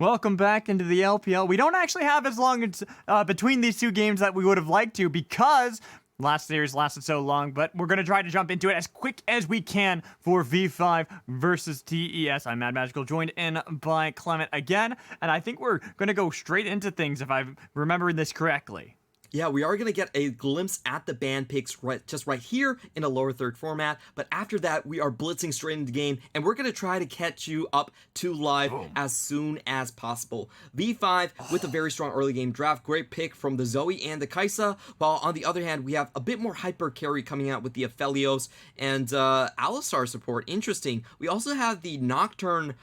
Welcome back into the LPL. We don't actually have as long as between these two games that we would have liked to because last series lasted so long, but we're going to try to jump into it as quick as we can for V5 versus TES. I'm Mad Magical, joined in by Clement again, and I think we're going to go straight into things if I remember this correctly. Yeah, we are going to get a glimpse at the band picks just right here in a lower third format, but after that, we are blitzing straight into the game, and we're going to try to catch you up to live as soon as possible. V5 with a very strong early game draft, great pick from the Zhuo and the Kaisa, while on the other hand, we have a bit more hyper carry coming out with the Aphelios and Alistar support. Interesting. We also have the Nocturne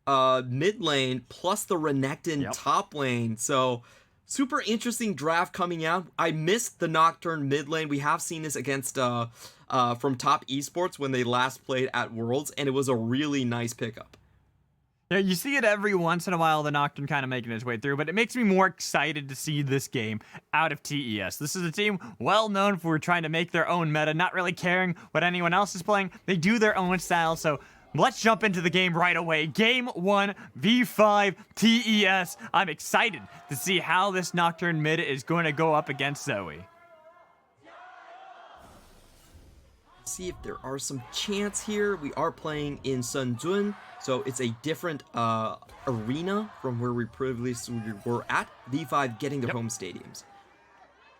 mid lane plus the Renekton top lane, so super interesting draft coming out. I missed the Nocturne mid lane. We have seen this against from Top Esports when they last played at Worlds, and it was a really nice pickup. Yeah, you see it every once in a while, the Nocturne kind of making his way through, but it makes me more excited to see this game out of TES. This is a team well known for trying to make their own meta, not really caring what anyone else is playing. They do their own style, so let's jump into the game right away. Game 1, V5, TES. I'm excited to see how this Nocturne mid is going to go up against Zhuo. See if there are some chance here. We are playing in Shenzhen, so it's a different arena from where we previously were at. V5 getting their home stadiums.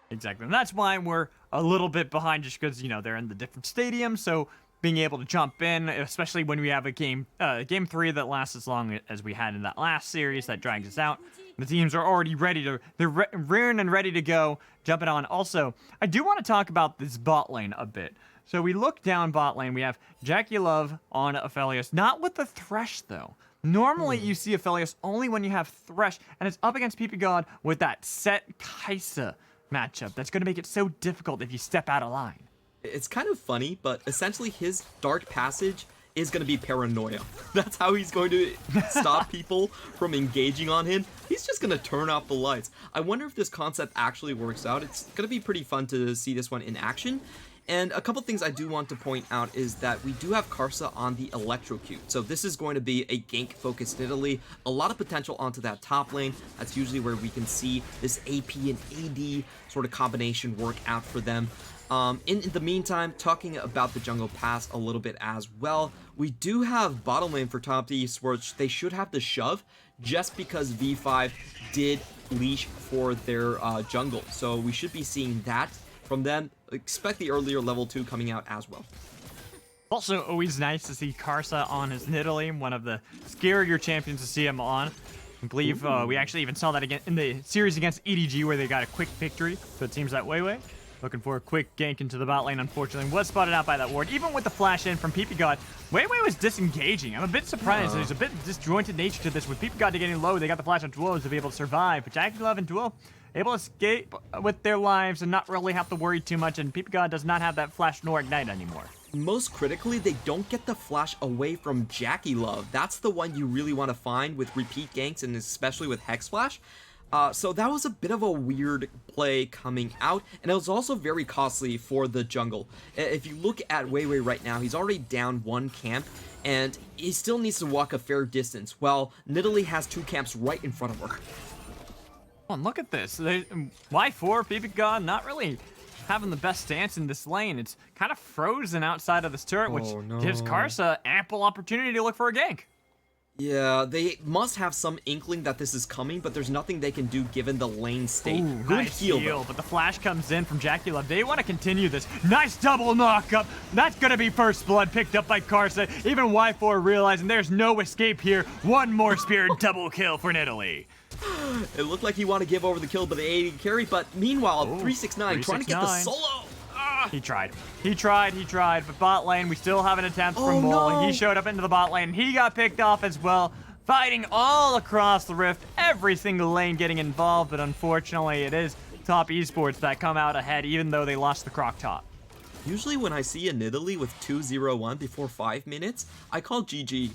Exactly, and that's why we're a little bit behind, just because, you know, they're in the different stadiums, so being able to jump in, especially when we have a game 3 that lasts as long as we had in that last series that drags us out. The teams are already ready to, they're rearing and ready to go, jumping on. Also, I do want to talk about this bot lane a bit. So we look down bot lane, we have JackeyLove on Aphelios, not with the Thresh though. Normally you see Aphelios only when you have Thresh, and it's up against ppgod with that Sett Kaisa matchup. That's going to make it so difficult if you step out of line. It's kind of funny, but essentially his dark passage is going to be paranoia. That's how he's going to stop people from engaging on him. He's just going to turn off the lights. I wonder if this concept actually works out. It's going to be pretty fun to see this one in action. And a couple things I do want to point out is that we do have Karsa on the Electrocute. So this is going to be a gank-focused Nidalee. A lot of potential onto that top lane. That's usually where we can see this AP and AD sort of combination work out for them. In the meantime, talking about the jungle pass a little bit as well, we do have bottom lane for Top Esports. They should have the shove just because V5 did leash for their jungle. So we should be seeing that from them. Expect the earlier level 2 coming out as well. Also, always nice to see Karsa on his Nidalee, one of the scarier champions to see him on. I believe we actually even saw that again in the series against EDG where they got a quick victory. So it seems that WeiWei looking for a quick gank into the bot lane, unfortunately, was spotted out by that ward. Even with the flash in from ppgod, WeiWei was disengaging. I'm a bit surprised. There's a bit disjointed nature to this. With ppgod getting low, they got the flash on Zhuo to be able to survive. But JackeyLove and Zhuo able to escape with their lives and not really have to worry too much. And ppgod does not have that flash nor ignite anymore. Most critically, they don't get the flash away from JackeyLove. That's the one you really want to find with repeat ganks, and especially with Hex Flash. So that was a bit of a weird play coming out, and it was also very costly for the jungle. If you look at WeiWei right now, he's already down 1 camp, and he still needs to walk a fair distance, while Nidalee has 2 camps right in front of her. Oh, and look at this. Y4, ppgod, not really having the best stance in this lane. It's kind of frozen outside of this turret, which gives Karsa ample opportunity to look for a gank. Yeah, they must have some inkling that this is coming, but there's nothing they can do given the lane state. Ooh, good nice heal, but the flash comes in from JackeyLove. They want to continue this. Nice double knock-up. That's going to be first blood picked up by Karsa. Even Y4 realizing there's no escape here. One more spear double kill for Nidalee. It looked like he wanted to give over the kill by the AD carry, but meanwhile, 369 trying to get the solo. He tried, but bot lane, we still have an attempt from Mole. No. He showed up into the bot lane. He got picked off as well, fighting all across the rift, every single lane getting involved, but unfortunately it is Top Esports that come out ahead, even though they lost the Croc Top. Usually when I see a Nidalee with 2-0-1 before 5 minutes, I call GG.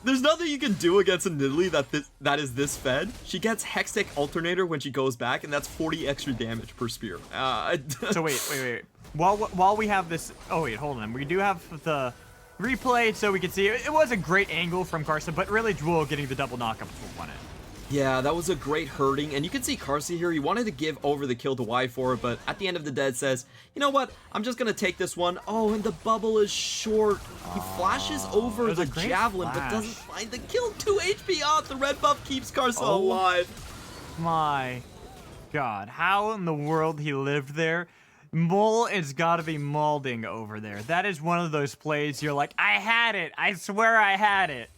There's nothing you can do against a Nidalee that is this fed. She gets Hextech Alternator when she goes back, and that's 40 extra damage per spear. So wait. While we have this, oh wait, hold on. We do have the replay so we can see. It was a great angle from Karsa, but really Zhuo getting the double knockup won it. Yeah, that was a great hurting, and you can see Karsa here, he wanted to give over the kill to WeiWei, but at the end of the day it says, you know what, I'm just gonna take this one. Oh, and the bubble is short. He flashes over the javelin, but doesn't find the kill. 2 HP off, the red buff keeps Karsa alive. My God, how in the world he lived there? Mole has got to be mauling over there. That is one of those plays you're like, I had it. I swear I had it.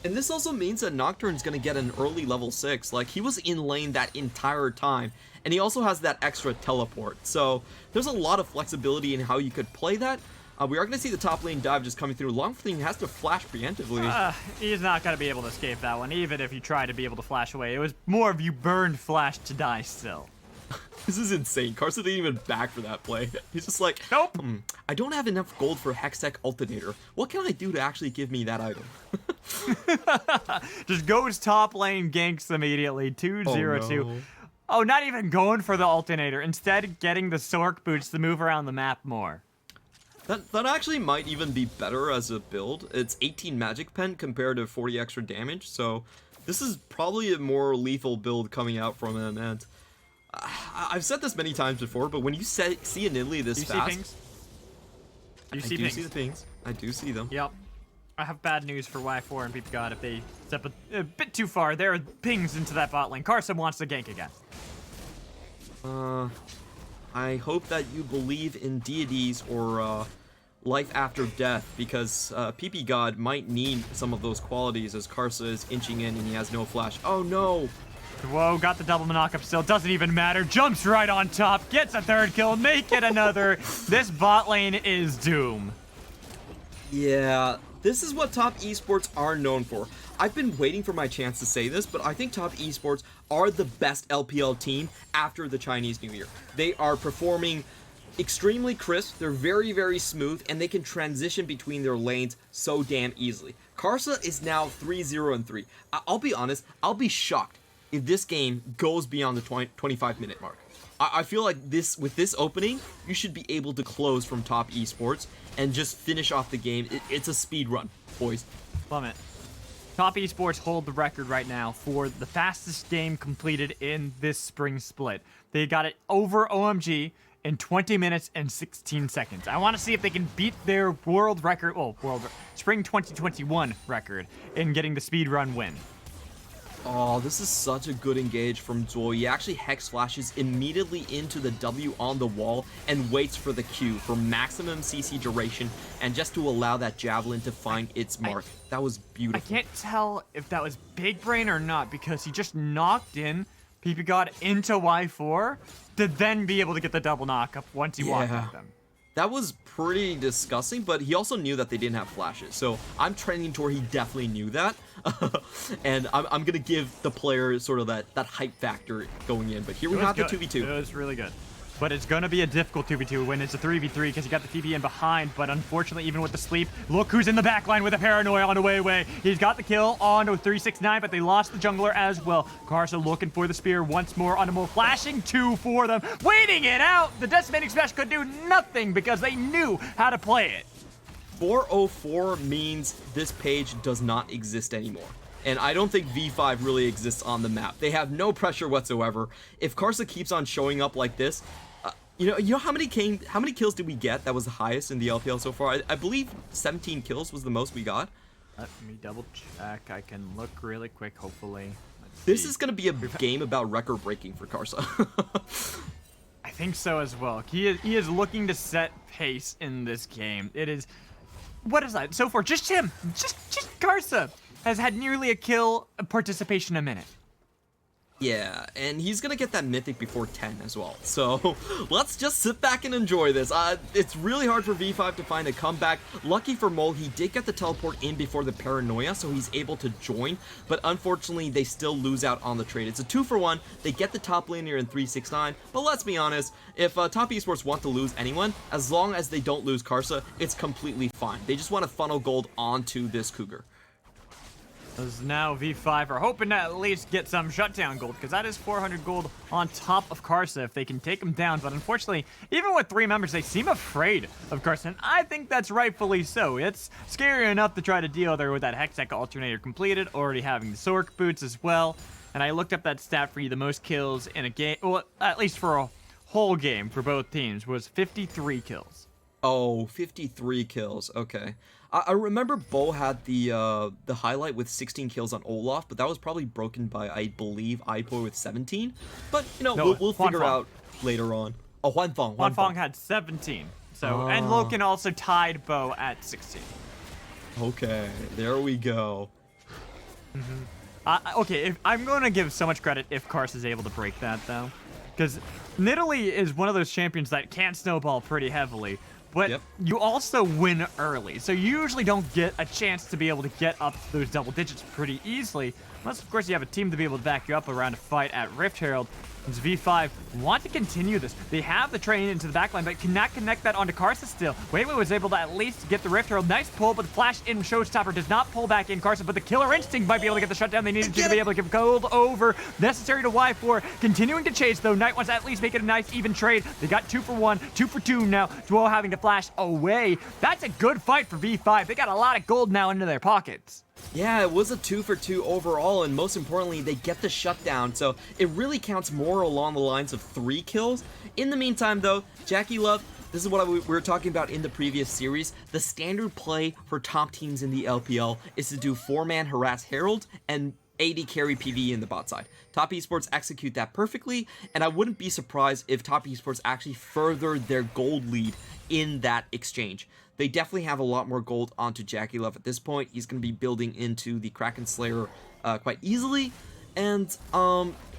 And this also means that Nocturne's gonna get an early level 6. Like, he was in lane that entire time, and he also has that extra teleport. So there's a lot of flexibility in how you could play that. We are gonna see the top lane dive just coming through. Longthing has to flash preemptively. He's not gonna be able to escape that one, even if you try to be able to flash away. It was more of you burned flash to die still. This is insane. Karsa didn't even back for that play. He's just like, nope. I don't have enough gold for Hextech Alternator. What can I do to actually give me that item? Just goes top lane, ganks immediately. 2-0-2. Oh, not even going for the Alternator. Instead, getting the Sork boots to move around the map more. That actually might even be better as a build. It's 18 magic pen compared to 40 extra damage, so this is probably a more lethal build coming out from him. And I've said this many times before, but when you see a Nidalee this fast, I do see the pings. I do see them. Yep. I have bad news for WeiWei and ppgod if they step a bit too far. There are pings into that bot lane. Karsa wants to gank again. I hope that you believe in deities or life after death, because ppgod might need some of those qualities as Karsa is inching in and he has no flash. Oh no! Whoa, got the double knockup still. Doesn't even matter. Jumps right on top. Gets a third kill. Make it another. This bot lane is doom. Yeah, this is what top esports are known for. I've been waiting for my chance to say this, but I think top esports are the best LPL team after the Chinese New Year. They are performing extremely crisp, they're very, very smooth, and they can transition between their lanes so damn easily. Karsa is now 3-0-3. I'll be honest, I'll be shocked if this game goes beyond the 25-minute mark. I feel like with this opening, you should be able to close from top esports and just finish off the game. It's a speed run, boys. Clement. Top esports hold the record right now for the fastest game completed in this spring split. They got it over OMG in 20 minutes and 16 seconds. I want to see if they can beat their world record, spring 2021 record in getting the speed run win. Oh, this is such a good engage from Zhuo. He actually hex flashes immediately into the W on the wall and waits for the Q for maximum CC duration and just to allow that javelin to find its mark. That was beautiful. I can't tell if that was big brain or not because he just knocked in ppgod into Y4 to then be able to get the double knockup once he walked at them. That was pretty disgusting, but he also knew that they didn't have flashes. So I'm trending toward he definitely knew that. And I'm going to give the player sort of that hype factor going in. But here we have the 2v2. It was really good. But it's going to be a difficult 2v2 when it's a 3v3 because you got the TP in behind. But unfortunately, even with the sleep, look who's in the backline with a paranoia on the WeiWei. He's got the kill on to 369, but they lost the jungler as well. Karsa looking for the spear once more on a more flashing 2 for them. Waiting it out. The decimating smash could do nothing because they knew how to play it. 404 means this page does not exist anymore. And I don't think V5 really exists on the map. They have no pressure whatsoever. If Karsa keeps on showing up like this, you know how many kills did we get? That was the highest in the LPL so far. I believe 17 kills was the most we got. Let me double check. I can look really quick, hopefully. This is going to be a game about record breaking for Karsa. I think so as well. He is looking to set pace in this game. It is, what is that? So far, just him. Just Karsa has had nearly a kill participation a minute. Yeah, and he's gonna get that mythic before 10 as well. So let's just sit back and enjoy this. It's really hard for V5 to find a comeback. Lucky for Mole, he did get the teleport in before the paranoia, so he's able to join. But unfortunately, they still lose out on the trade. It's a 2-for-1. They get the top laner in 369. But let's be honest, if top esports want to lose anyone, as long as they don't lose Karsa, it's completely fine. They just want to funnel gold onto this Cougar. As now V5 are hoping to at least get some shutdown gold, because that is 400 gold on top of Karsa if they can take him down. But unfortunately, even with 3 members, they seem afraid of Karsa, and I think that's rightfully so. It's scary enough to try to deal there with that Hextech alternator completed, already having the Sork boots as well. And I looked up that stat for you, the most kills in a game, well, at least for a whole game for both teams, was 53 kills. Oh, 53 kills. Okay. I remember Bo had the highlight with 16 kills on Olaf, but that was probably broken by, I believe, Ipo with 17. But, you know, No, we'll figure out later on. Oh, Huanfeng. Huanfeng had 17. So, and Loken also tied Bo at 16. Okay, there we go. Okay, I'm going to give so much credit if Karsa is able to break that, though. Because Nidalee is one of those champions that can snowball pretty heavily. But you also win early, so you usually don't get a chance to be able to get up to those double digits pretty easily. Unless, of course, you have a team to be able to back you up around a fight at Rift Herald. Since V5 want to continue this. They have the train into the backline, but cannot connect that onto Karsa still. WeiWei was able to at least get the Rift Herald. Nice pull, but the flash in Showstopper does not pull back in Karsa, but the Killer Instinct might be able to get the shutdown they needed to be able to give gold over. Necessary to Y4. Continuing to chase, though. Knight wants to at least make it a nice, even trade. They got 2 for 1, 2 for 2 now. Zhuo having to flash away. That's a good fight for V5. They got a lot of gold now into their pockets. Yeah, it was a 2 for 2 overall, and most importantly, they get the shutdown, so it really counts more along the lines of 3 kills. In the meantime, though, JackeyLove, this is what we were talking about in the previous series. The standard play for top teams in the LPL is to do 4-man harass Herald and AD carry PvE in the bot side. Top Esports execute that perfectly, and I wouldn't be surprised if Top Esports actually furthered their gold lead in that exchange. They definitely have a lot more gold onto JackeyLove at this point. He's going to be building into the Kraken Slayer quite easily, and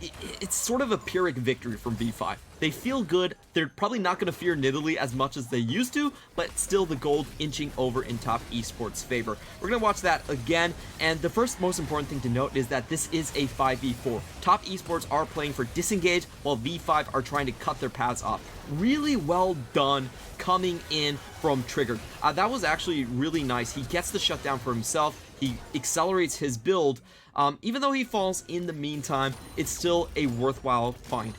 it's sort of a Pyrrhic victory from V5. They feel good. They're probably not going to fear Nidalee as much as they used to, but still the gold inching over in Top Esports' favor. We're going to watch that again, and the first most important thing to note is that this is a 5v4. Top Esports are playing for disengage, while V5 are trying to cut their paths off. Really well done coming in from Triggered. That was actually really nice. He gets the shutdown for himself. He accelerates his build. Even though he falls in the meantime, it's still a worthwhile find.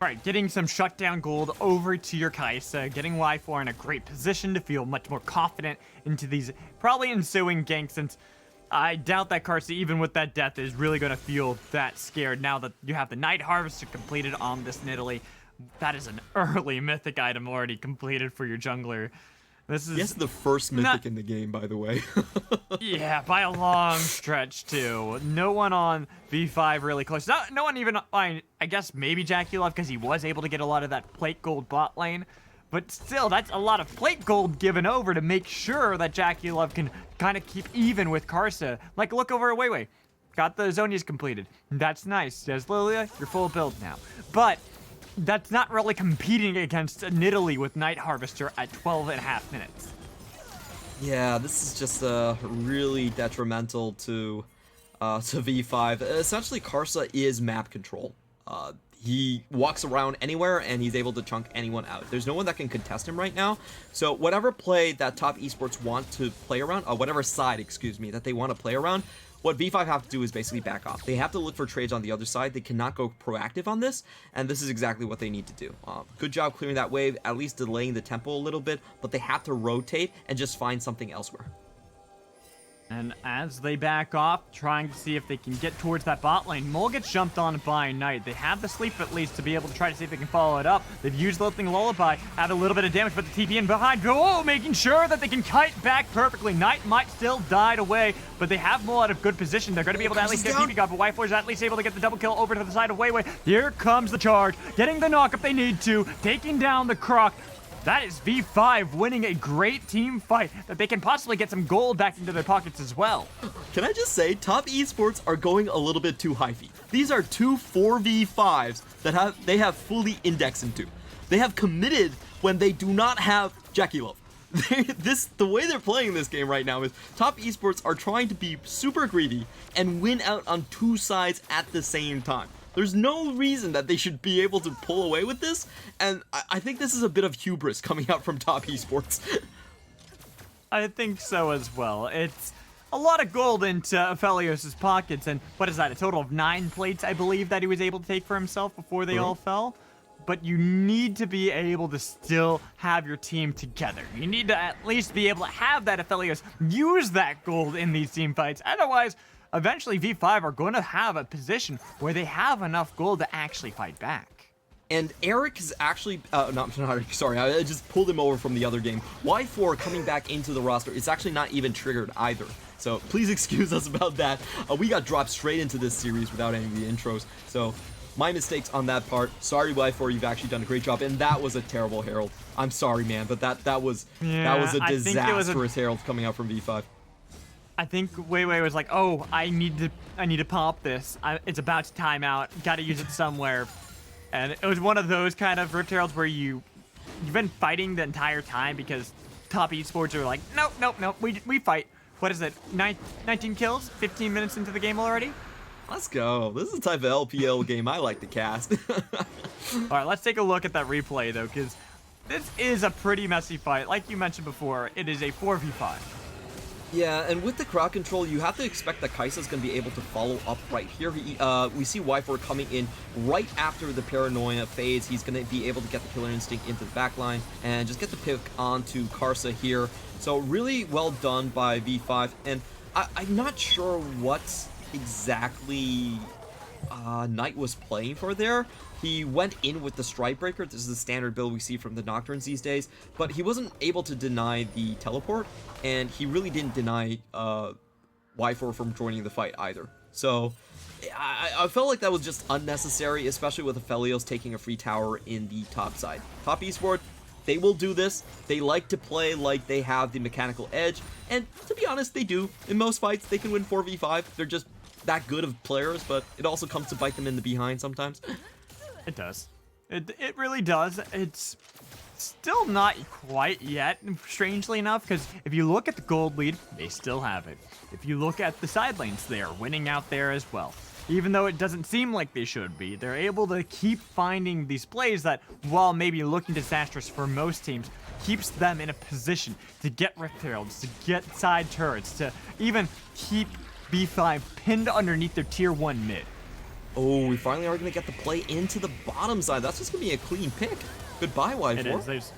Alright, getting some shutdown gold over to your Kaisa, getting Y4 in a great position to feel much more confident into these probably ensuing ganks, since I doubt that Karsa, even with that death, is really going to feel that scared now that you have the Night Harvester completed on this Nidalee. That is an early mythic item already completed for your jungler. This is the first mythic in the game, by the way. Yeah, by a long stretch, too. No one on V5 really close. No one even, I guess maybe JackeyLove, because he was able to get a lot of that plate gold bot lane. But still, that's a lot of plate gold given over to make sure that JackeyLove can kind of keep even with Karsa. Like, look over at WeiWei. Got the Zonias completed. That's nice. Says Lillia, you're full build now. But that's not really competing against Nidalee with Night Harvester at 12.5 minutes. Yeah, this is just really detrimental to V5. Essentially, Karsa is map control. He walks around anywhere and he's able to chunk anyone out. There's no one that can contest him right now. So whatever play that Top Esports want to play around, whatever side, excuse me, that they want to play around, what V5 have to do is basically back off. They have to look for trades on the other side. They cannot go proactive on this, and this is exactly what they need to do. Good job clearing that wave, at least delaying the tempo a little bit, but they have to rotate and just find something elsewhere. And as they back off, trying to see if they can get towards that bot lane, Mole gets jumped on by Knight. They have the sleep at least to be able to try to see if they can follow it up. They've used Lifting Lullaby, add a little bit of damage, but the TP in behind, making sure that they can kite back perfectly. Knight might still die away, but they have Mole out of good position. They're going to be able to at least get ppgod, but Y4 is at least able to get the double kill over to the side of WeiWei. Here comes the charge, getting the knock if they need to, taking down the Croc. That is V5 winning a great team fight that they can possibly get some gold back into their pockets as well. Can I just say, Top Esports are going a little bit too high-feet. These are two 4v5s that they have fully indexed into. They have committed when they do not have JackeyLove. The way they're playing this game right now is Top Esports are trying to be super greedy and win out on two sides at the same time. There's no reason that they should be able to pull away with this, and I think this is a bit of hubris coming out from Top Esports. I think so as well. It's a lot of gold into Aphelios' pockets, and what is that, a total of 9 plates, I believe, that he was able to take for himself before they all fell? But you need to be able to still have your team together. You need to at least be able to have that Aphelios use that gold in these team fights. Otherwise, eventually V5 are going to have a position where they have enough gold to actually fight back. And Eric is actually, not Eric, sorry, I just pulled him over from the other game. Y4 coming back into the roster, it's actually not even triggered either. So please excuse us about that. We got dropped straight into this series without any of the intros. So my mistakes on that part. Sorry, Y4, you've actually done a great job. And that was a terrible herald. I'm sorry, man, but that was a disastrous herald coming out from V5. I think WeiWei was like, oh, I need to pop this. It's about to time out. Got to use it somewhere. And it was one of those kind of Rift Heralds where you've been fighting the entire time because top esports are like, nope, we fight. What is it, 19 kills, 15 minutes into the game already? Let's go. This is the type of LPL game I like to cast. All right, let's take a look at that replay, though, because this is a pretty messy fight. Like you mentioned before, it is a 4v5. Yeah, and with the crowd control, you have to expect that Kaisa's going to be able to follow up right here. We see Y4 coming in right after the Paranoia phase. He's going to be able to get the Killer Instinct into the backline and just get the pick onto Karsa here. So really well done by V5. And I'm not sure what exactly Knight was playing for there. He went in with the Strikebreaker. This is the standard build we see from the Nocturnes these days, but he wasn't able to deny the teleport, and he really didn't deny Y4 from joining the fight either. So I felt like that was just unnecessary, especially with Aphelios taking a free tower in the top side. Top Esports, they will do this. They like to play like they have the mechanical edge, and to be honest, they do. In most fights, they can win 4v5. They're just that good of players, but it also comes to bite them in the behind sometimes. It does. It really does. It's still not quite yet, strangely enough, because if you look at the gold lead, they still have it. If you look at the side lanes, they are winning out there as well. Even though it doesn't seem like they should be, they're able to keep finding these plays that, while maybe looking disastrous for most teams, keeps them in a position to get Rift Heralds, to get side turrets, to even keep B5 pinned underneath their tier 1 mid. Oh, we finally are going to get the play into the bottom side. That's just going to be a clean pick. Goodbye, Y4. It is. There's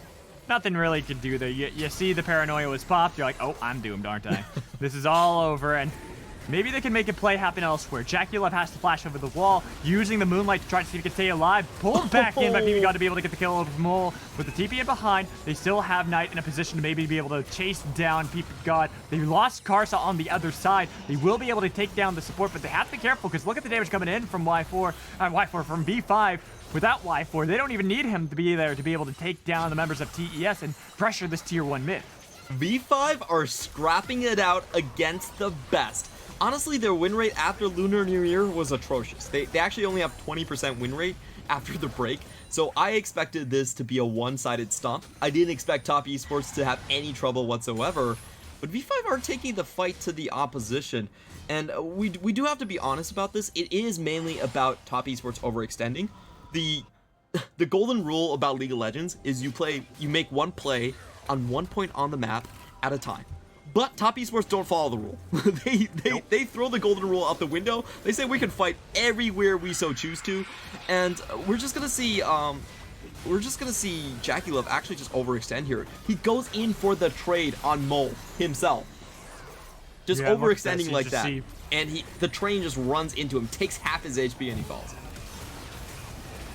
nothing really you can do there. You see the Paranoia was popped. You're like, oh, I'm doomed, aren't I? This is all over, and maybe they can make a play happen elsewhere. JackeyLove has to flash over the wall, using the moonlight to try to see if he can stay alive. Pulled back in by ppgod to be able to get the kill over Mole. With the TP in behind, they still have Knight in a position to maybe be able to chase down ppgod. They lost Karsa on the other side. They will be able to take down the support, but they have to be careful because look at the damage coming in from Y4 from B5. Without Y4, they don't even need him to be there to be able to take down the members of TES and pressure this tier 1 mid. V5 are scrapping it out against the best. Honestly, their win rate after Lunar New Year was atrocious. They actually only have 20% win rate after the break, so I expected this to be a one-sided stomp. I didn't expect Top Esports to have any trouble whatsoever, but V5 are taking the fight to the opposition, and we do have to be honest about this. It is mainly about Top Esports overextending. The golden rule about League of Legends is you make one play on one point on the map at a time. But Top Esports don't follow the rule. They throw the golden rule out the window. They say we can fight everywhere we so choose to, and we're just gonna see JackeyLove actually just overextend here. He goes in for the trade on Mole himself, just overextending like that, and the train just runs into him, takes half his HP, and he falls.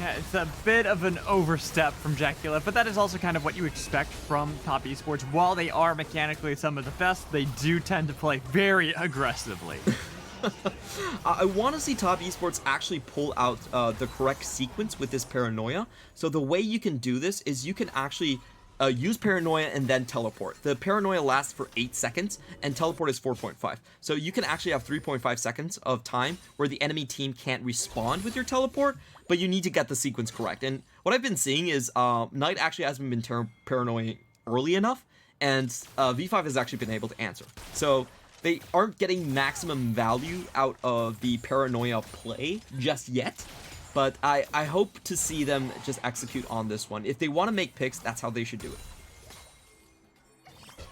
Yeah, it's a bit of an overstep from JackeyLove, but that is also kind of what you expect from Top Esports. While they are mechanically some of the best, they do tend to play very aggressively. I want to see Top Esports actually pull out the correct sequence with this Paranoia. So the way you can do this is you can actually use Paranoia and then teleport. The Paranoia lasts for 8 seconds and teleport is 4.5. So you can actually have 3.5 seconds of time where the enemy team can't respond with your teleport, but you need to get the sequence correct. And what I've been seeing is Knight actually hasn't been Paranoia early enough, and V5 has actually been able to answer. So they aren't getting maximum value out of the Paranoia play just yet. But I hope to see them just execute on this one. If they want to make picks, that's how they should do it.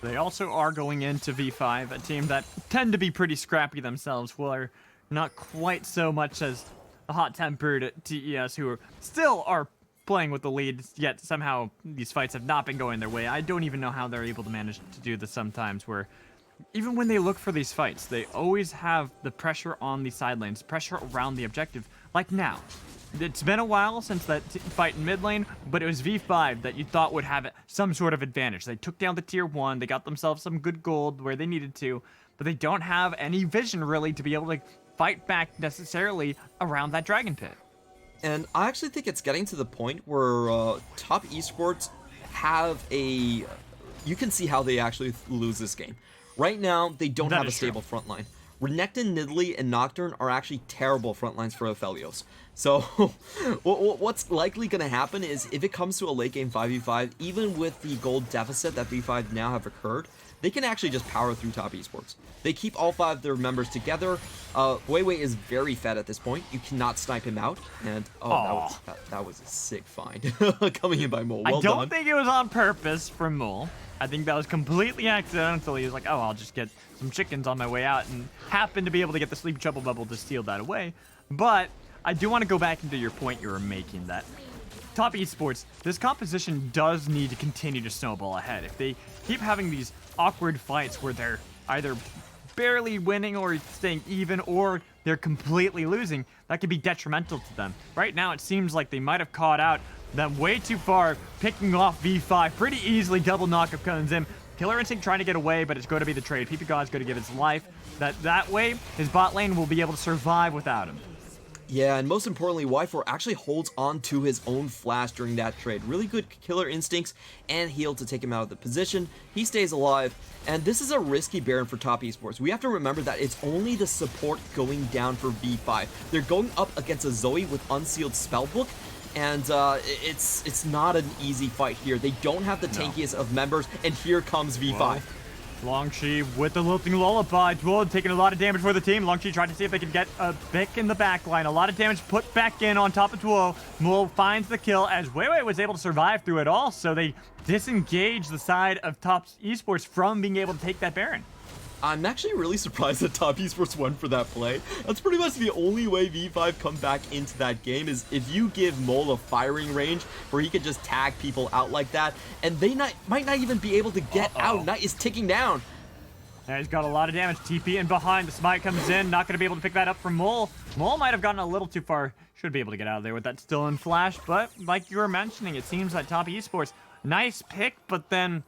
They also are going into V5, a team that tend to be pretty scrappy themselves, while not quite so much as a hot-tempered TES, who still are playing with the lead, yet somehow these fights have not been going their way. I don't even know how they're able to manage to do this sometimes, where even when they look for these fights, they always have the pressure on the side lanes, pressure around the objective, like now. It's been a while since that fight in mid lane, but it was V5 that you thought would have some sort of advantage. They took down the tier 1, they got themselves some good gold where they needed to, but they don't have any vision really to be able to fight back necessarily around that dragon pit. And I actually think it's getting to the point where top esports have a... You can see how they actually lose this game. Right now, they don't have a stable front line. Renekton, Nidalee, and Nocturne are actually terrible front lines for Aphelios. So, what's likely going to happen is if it comes to a late game 5v5, even with the gold deficit that V5 now have occurred, they can actually just power through top esports. They keep all 5 of their members together. WeiWei is very fed at this point. You cannot snipe him out. And, that was a sick find coming in by Mole. Well I don't done. think it was on purpose from Mole. I think that was completely accidental. He was like, oh, I'll just get some chickens on my way out, and happened to be able to get the sleep trouble bubble to steal that away. But I do want to go back into your point you were making, that top esports, this composition does need to continue to snowball ahead. If they keep having these awkward fights where they're either barely winning or staying even, or they're completely losing, that could be detrimental to them. Right now, it seems like they might have caught out them way too far, picking off V5 pretty easily. Double knockup comes in. Killer Instinct trying to get away, but it's going to be the trade. ppgod is going to give his life. That way, his bot lane will be able to survive without him. Yeah, and most importantly, WeiWei actually holds on to his own flash during that trade. Really good killer instincts and heal to take him out of the position. He stays alive, and this is a risky Baron for top esports. We have to remember that it's only the support going down for V5. They're going up against a Zoe with unsealed spellbook, and it's not an easy fight here. They don't have the tankiest of members, and here comes V5. Whoa. Langx with the lilting lullaby. Zhuo taking a lot of damage for the team. Langx tried to see if they could get a pick in the back line. A lot of damage put back in on top of Zhuo. Zhuo finds the kill as WeiWei was able to survive through it all, so they disengage the side of top esports from being able to take that Baron. I'm actually really surprised that top esports went for that play. That's pretty much the only way V5 come back into that game, is if you give Mole a firing range where he could just tag people out like that, and they might not even be able to get out. Knight is ticking down. Yeah, he's got a lot of damage. TP in behind. The smite comes in. Not going to be able to pick that up from Mole. Mole might have gotten a little too far. Should be able to get out of there with that still in flash. But like you were mentioning, it seems that top esports, nice pick, but then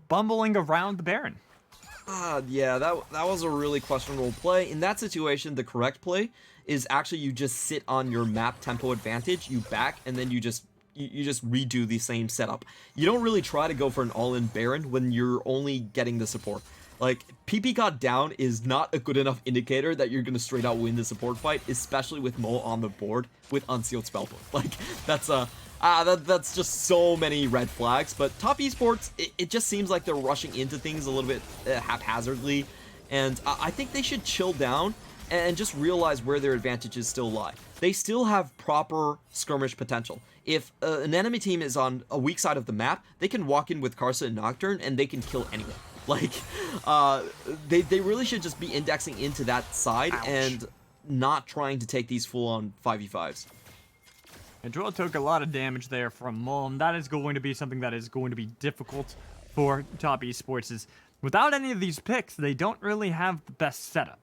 bumbling around the Baron. Yeah, that was a really questionable play. In that situation, the correct play is actually you just sit on your map tempo advantage, you back, and then you just redo the same setup. You don't really try to go for an all-in Baron when you're only getting the support. Like, ppgod down is not a good enough indicator that you're gonna straight out win the support fight, especially with Mo on the board with unsealed spellbook. Like, that's just so many red flags. But top esports, it just seems like they're rushing into things a little bit haphazardly, and I think they should chill down and just realize where their advantages still lie. They still have proper skirmish potential. If an enemy team is on a weak side of the map, they can walk in with Karsa and Nocturne and they can kill anyone. Like, they really should just be indexing into that side and not trying to take these full-on 5v5s. And Zhuo took a lot of damage there from Mole. That is going to be something that is going to be difficult for top esports. Is without any of these picks, they don't really have the best setup.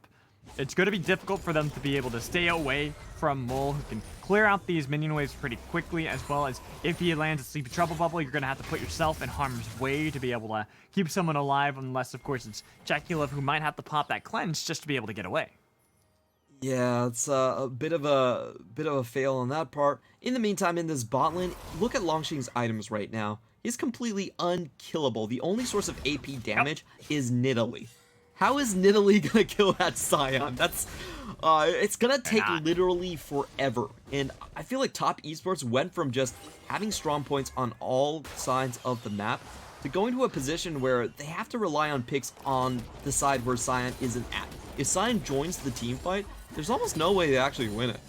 It's going to be difficult for them to be able to stay away from Mole, who can clear out these minion waves pretty quickly, as well as if he lands a sleepy trouble bubble, you're going to have to put yourself in harm's way to be able to keep someone alive, unless, of course, it's JackeyLove who might have to pop that cleanse just to be able to get away. Yeah, it's a bit of a fail on that part. In the meantime, in this bot lane, look at Langx's items right now. He's completely unkillable. The only source of AP damage is Nidalee. How is Nidalee gonna kill that Sion? That's it's gonna take literally forever. And I feel like top esports went from just having strong points on all sides of the map to going to a position where they have to rely on picks on the side where Sion isn't at. If Sion joins the team fight, there's almost no way they actually win it.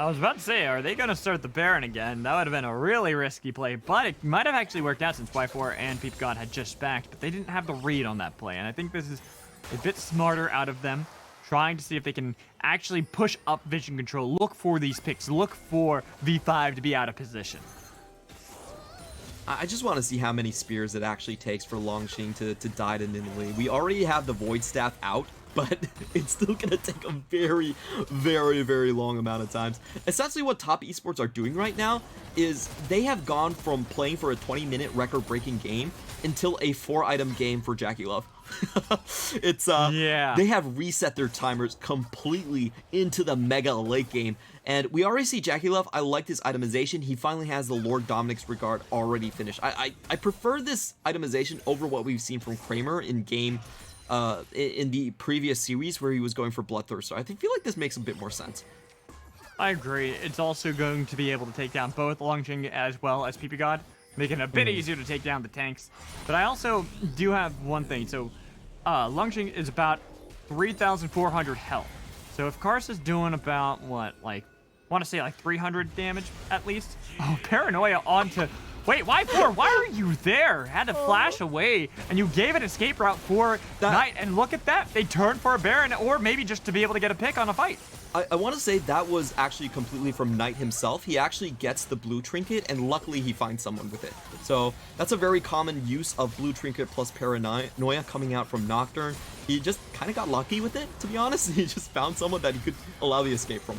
I was about to say, are they going to start the Baron again? That would have been a really risky play, but it might have actually worked out since WeiWei and ppgod had just backed, but they didn't have the read on that play, and I think this is a bit smarter out of them, trying to see if they can actually push up vision control, look for these picks, look for V5 to be out of position. I just want to see how many spears it actually takes for Langx to die to Nidalee. We already have the Void Staff out, but it's still going to take a very, very, very long amount of times. Essentially what top esports are doing right now is they have gone from playing for a 20-minute record-breaking game until a 4-item game for JackeyLove. It's yeah. They have reset their timers completely into the mega late game, and we already see JackeyLove. I like this itemization. He finally has the Lord Dominic's Regard already finished. I prefer this itemization over what we've seen from Kramer in game in the previous series where he was going for Bloodthirster. I feel like this makes a bit more sense. I agree. It's also going to be able to take down both Langx as well as ppgod, making it a bit easier to take down the tanks. But I also do have one thing. So Langx is about 3,400 health. So if Karsa's doing about, what, like, I want to say like 300 damage at least. Oh, Paranoia onto... Wait, WeiWei, why are you there? Had to flash away, and you gave an escape route for Knight, and look at that. They turned for a Baron, or maybe just to be able to get a pick on a fight. I want to say that was actually completely from Knight himself. He actually gets the blue trinket, and luckily he finds someone with it. So that's a very common use of blue trinket plus paranoia coming out from Nocturne. He just kind of got lucky with it, to be honest. He just found someone that he could allow the escape from.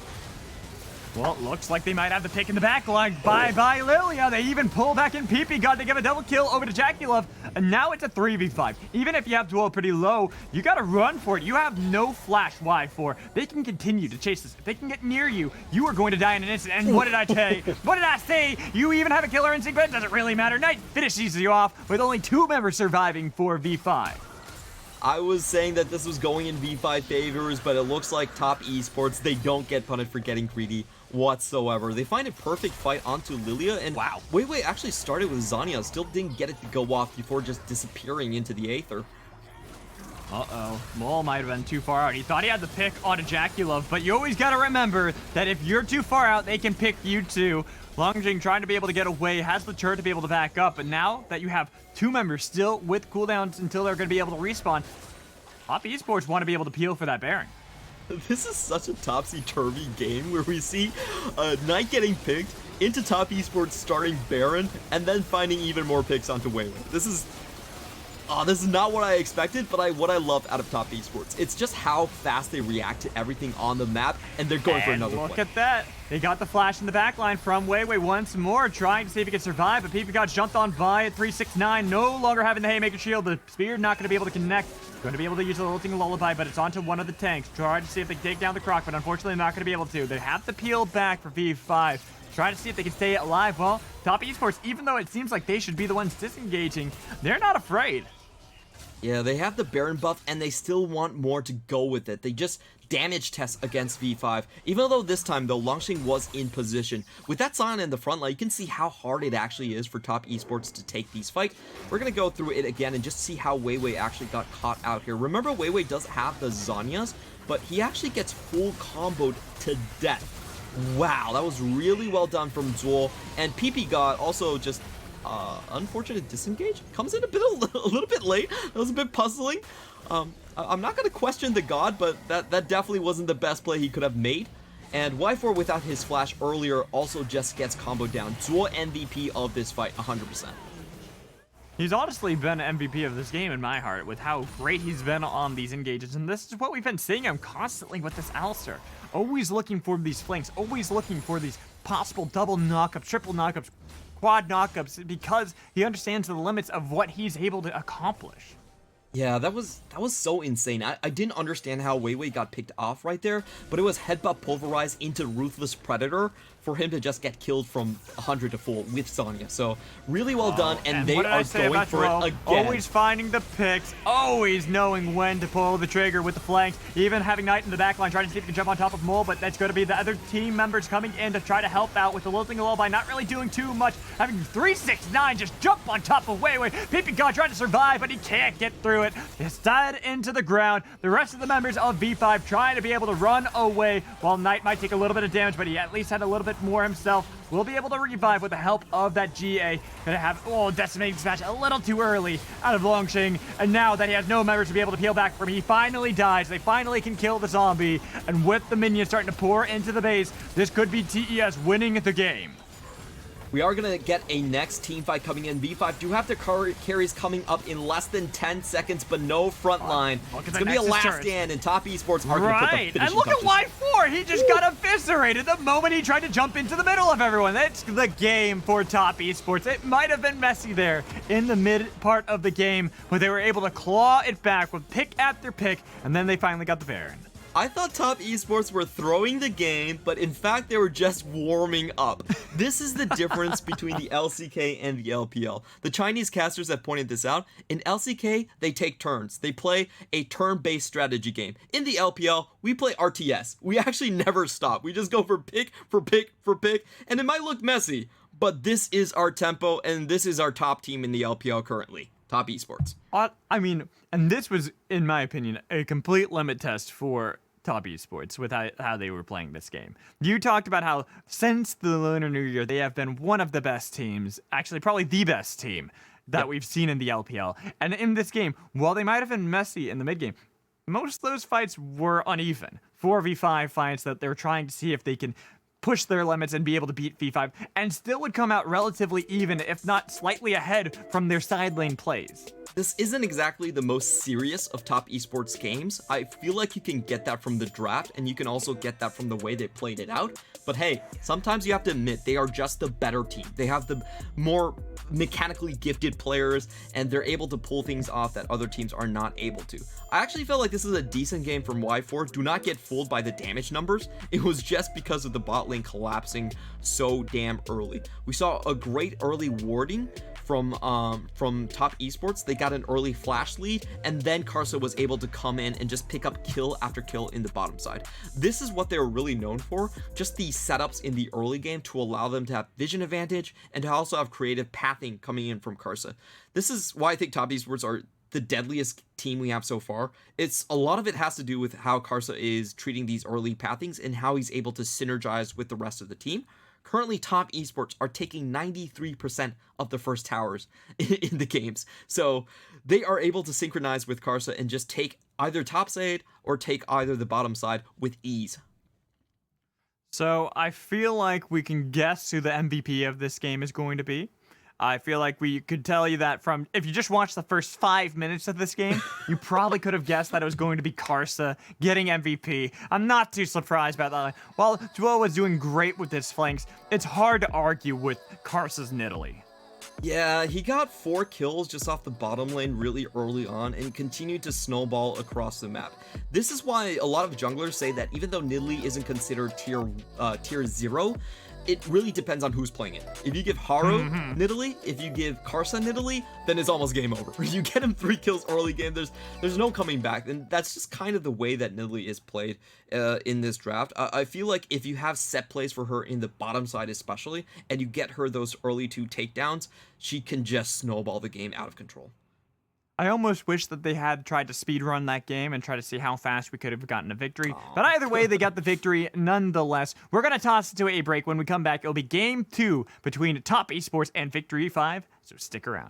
Well, it looks like they might have the pick in the back line. Bye-bye, Lillia. They even pull back in ppgod. They give a double kill over to JackeyLove, and now it's a 3v5. Even if you have Zhuo pretty low, you gotta run for it. You have no flash WeiWei. They can continue to chase this. If they can get near you, you are going to die in an instant. And what did I say? What did I say? You even have a killer instinct, but it doesn't really matter. Knight finishes you off with only 2 members surviving for v5. I was saying that this was going in V5 favors, but it looks like top esports, they don't get punished for getting greedy whatsoever. They find a perfect fight onto Lillia, and wow, WeiWei actually started with Zanya, still didn't get it to go off before just disappearing into the Aether. Uh-oh, Mole might have been too far out. He thought he had the pick onto JackeyLove, but you always gotta remember that if you're too far out, they can pick you too. Langx trying to be able to get away, has the turret to be able to back up, but now that you have 2 members still with cooldowns until they're going to be able to respawn, top esports want to be able to peel for that Baron. This is such a topsy-turvy game where we see Knight getting picked into top esports starting Baron and then finding even more picks onto WeiWei. This is not what I expected, but what I love out of top esports. It's just how fast they react to everything on the map, and they're going for another look play. At that. They got the flash in the backline from WeiWei once more, trying to see if he can survive, but ppgod jumped on by at 369, no longer having the Haymaker shield. The spear not going to be able to connect. Going to be able to use the ulting lullaby, but it's onto one of the tanks. Trying to see if they can take down the Croc, but unfortunately not going to be able to. They have to peel back for v5. Trying to see if they can stay alive. Well, top esports, even though it seems like they should be the ones disengaging, they're not afraid. Yeah, they have the Baron buff, and they still want more to go with it. They just damage test against V5. Even though this time, though, Langx was in position. With that Sion in the front line, you can see how hard it actually is for top esports to take these fights. We're going to go through it again and just see how WeiWei actually got caught out here. Remember, WeiWei does have the Zanyas, but he actually gets full comboed to death. Wow, that was really well done from Zhuo. And ppgod also just... unfortunate disengage comes in a little bit late. That was a bit puzzling. I'm not going to question the god, but that definitely wasn't the best play he could have made. And WeiWei without his flash earlier also just gets comboed down. Zhuo MVP of this fight 100%. He's honestly been MVP of this game in my heart with how great he's been on these engages, and this is what we've been seeing him constantly with this Alistar. Always looking for these flanks, always looking for these possible double knockups, triple knockups, quad knockups, because he understands the limits of what he's able to accomplish. Yeah, that was so insane. I didn't understand how WeiWei got picked off right there, but it was headbutt pulverize into Ruthless Predator for him to just get killed from 100 to full with Sonya. So really well done, and they what did I are say going about for Zhuo? it again. Always finding the picks, always knowing when to pull the trigger with the flanks, even having Knight in the back line trying to see if he can jump on top of Mole, but that's going to be the other team members coming in to try to help out with the lilting lullaby, not really doing too much, having 369 just jump on top of WeiWei. ppgod trying to survive, but he can't get through it. He's dead into the ground. The rest of the members of V5 trying to be able to run away, while Knight might take a little bit of damage, but he at least had a little bit more himself. Will be able to revive with the help of that GA. Gonna have, decimating smash a little too early out of Langx, and now that he has no members to be able to peel back from, he finally dies. They finally can kill the zombie, and with the minions starting to pour into the base, this could be TES winning the game. We are going to get a next team fight coming in. V5 do have their carries coming up in less than 10 seconds, but no front line. It's going to be a last stand, and Top Esports are going to put the finishing and look touches. at Y4. He just got eviscerated the moment he tried to jump into the middle of everyone. That's the game for Top Esports. It might have been messy there in the mid part of the game, but they were able to claw it back with pick after pick, and then they finally got the Baron. I thought Top Esports were throwing the game, but in fact they were just warming up. This is the difference between the LCK and the LPL. The Chinese casters have pointed this out. In LCK, they take turns. They play a turn-based strategy game. In the LPL, we play RTS. We actually never stop. We just go for pick, and it might look messy, but this is our tempo, and this is our top team in the LPL currently. Top Esports. I mean, and this was, in my opinion, a complete limit test for Top Esports with how they were playing this game. You talked about how since the Lunar New Year, they have been one of the best teams, actually probably the best team that we've seen in the LPL. And in this game, while they might have been messy in the mid game, most of those fights were uneven. 4v5 fights that they're trying to see if they can push their limits and be able to beat V5, and still would come out relatively even, if not slightly ahead from their side lane plays. This isn't exactly the most serious of Top Esports games. I feel like you can get that from the draft, and you can also get that from the way they played it out. But hey, sometimes you have to admit they are just the better team. They have the more mechanically gifted players, and they're able to pull things off that other teams are not able to. I actually felt like this is a decent game from Y4. Do not get fooled by the damage numbers. It was just because of the bot lane collapsing so damn early. We saw a great early warding from Top Esports. They got an early flash lead, and then Karsa was able to come in and just pick up kill after kill in the bottom side. This is what they were really known for, just the setups in the early game to allow them to have vision advantage and to also have creative pathing coming in from Karsa. This is why I think Top Esports are the deadliest team we have so far. It's a lot of it has to do with how Karsa is treating these early pathings and how he's able to synergize with the rest of the team. Currently, Top Esports are taking 93% of the first towers in the games. So they are able to synchronize with Karsa and just take either top side or take either the bottom side with ease. So I feel like we can guess who the MVP of this game is going to be. I feel like we could tell you that from, if you just watched the first 5 minutes of this game, you probably could have guessed that it was going to be Karsa getting MVP. I'm not too surprised about that. While Zhuo was doing great with his flanks, it's hard to argue with Karsa's Nidalee. Yeah, he got 4 kills just off the bottom lane really early on and continued to snowball across the map. This is why a lot of junglers say that even though Nidalee isn't considered tier 0, it really depends on who's playing it. If you give Haru Nidalee, if you give Karsa Nidalee, then it's almost game over. You get him 3 kills early game, there's no coming back, and that's just kind of the way that Nidalee is played in this draft. I feel like if you have set plays for her in the bottom side especially, and you get her those early 2 takedowns, she can just snowball the game out of control. I almost wish that they had tried to speedrun that game and try to see how fast we could have gotten a victory. But either way, they got the victory nonetheless. We're going to toss it to a break. When we come back, it'll be Game 2 between Top Esports and Victory 5, so stick around.